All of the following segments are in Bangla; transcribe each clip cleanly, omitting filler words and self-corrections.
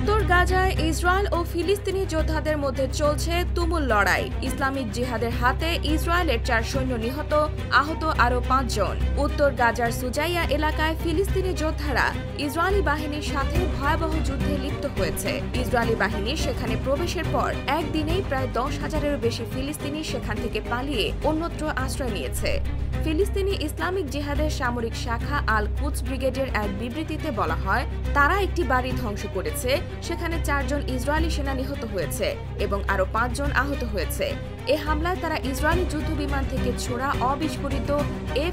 উত্তর গাজায় ইসরায়েল ও ফিলিস্তিনি যোদ্ধাদের মধ্যে চলছে তুমুল লড়াই। ইসলামিক জিহাদের হাতে ইসরায়েলের 4 সৈন্য নিহত, আহত আরও 5 জন। উত্তর গাজার সুজাইয়া এলাকায় ফিলিস্তিনি যোদ্ধারা ইসরায়েলি বাহিনীর সাথে ভয়াবহ যুদ্ধে লিপ্ত হয়েছে। ইসরায়েলি বাহিনী সেখানে প্রবেশের পর একদিনেই প্রায় 10,000-এরও বেশি ফিলিস্তিনি সেখান থেকে পালিয়ে অন্যত্র আশ্রয় নিয়েছে। ফিলিস্তিনি ইসলামিক জিহাদের সামরিক শাখা আল কুদস ব্রিগেডের এক বিবৃতিতে বলা হয়, তারা একটি বাড়ি ধ্বংস করেছে, সেখানে 4 জন ইসরায়েলি সেনা নিহত হয়েছে এবং আরও 5 জন আহত হয়েছে। এ হামলায় তারা ইসরায়েলি যুদ্ধবিমান থেকে ছোড়া অবিস্ফোরিত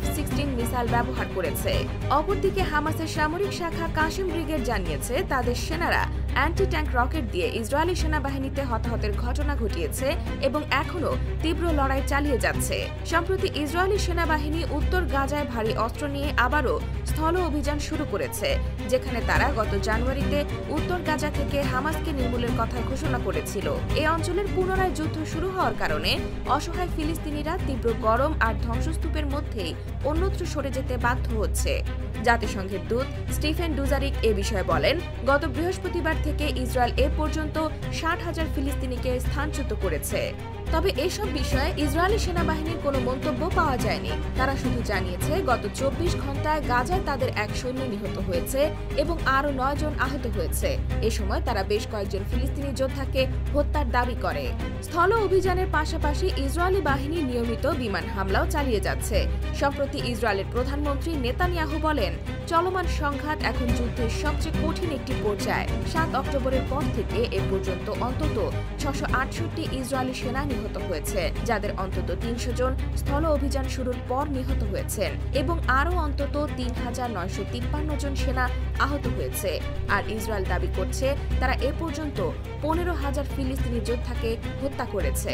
F-16 মিসাইল ব্যবহার করেছে। অপরদিকে হামাসের সামরিক শাখা কাসিম ব্রিগেড জানিয়েছে, তাদের সেনারা অ্যান্টি ট্যাঙ্ক রকেট দিয়ে ইসরায়েলি সেনাবাহিনীতে হতাহতের ঘটনা ঘটিয়েছে এবং এখনও তীব্র লড়াই চালিয়ে যাচ্ছে। সম্প্রতি ইসরায়েলি সেনাবাহিনী উত্তর গাজায় ভারী অস্ত্র নিয়ে আবারও স্থল অভিযান শুরু করেছে, যেখানে তারা গত জানুয়ারিতে উত্তর গাজা থেকে হামাসকে নির্মূলের কথা ঘোষণা করেছিল। এই অঞ্চলের পুনরায় যুদ্ধ শুরু হওয়ার কারণে অসহায় ফিলিস্তিনিরা তীব্র গরম আর ধ্বংসস্তূপের মধ্যেই অন্যত্র সরে যেতে বাধ্য হচ্ছে। জাতিসংঘের দূত স্টিফেন ডুজারিক এ বিষয়ে বলেন, গত বৃহস্পতিবার থেকে ইসরায়েল এ পর্যন্ত 60,000 ফিলিস্তিনিকে স্থানচ্যুত করেছে। তবে এসব বিষয়ে ইসরায়েলি সেনাবাহিনীর কোনো মন্তব্য পাওয়া যায়নি। তারা শুধু জানিয়েছে, গত 24 ঘন্টায় গাজায় তাদের 1 সৈন্য নিহত হয়েছে এবং আরও 9 জন আহত হয়েছে। এ সময় তারা বেশ কয়েকজন ফিলিস্তিনি যোদ্ধাকে হত্যার দাবি করে। স্থল অভিযানের পাশাপাশি ইসরায়েলি বাহিনী নিয়মিত বিমান হামলাও চালিয়ে যাচ্ছে। সম্প্রতি ইসরায়েলের প্রধানমন্ত্রী নেতানিয়াহু বলেন, চলমান সংঘাত এখন যুদ্ধের সবচেয়ে কঠিন একটি পর্যায়। 7 অক্টোবরের পর থেকে এ পর্যন্ত অন্তত 668 ইসরায়েলি সেনা নিহত হয়েছে, যাদের অন্তত 300 জন স্থল অভিযান শুরুর পর নিহত হয়েছেন এবং আরও অন্তত 3,953 জন সেনা আহত হয়েছে। আর ইসরায়েল দাবি করছে, তারা এ পর্যন্ত 15,000 ফিলিস্তিনি যোদ্ধাকে হত্যা করেছে।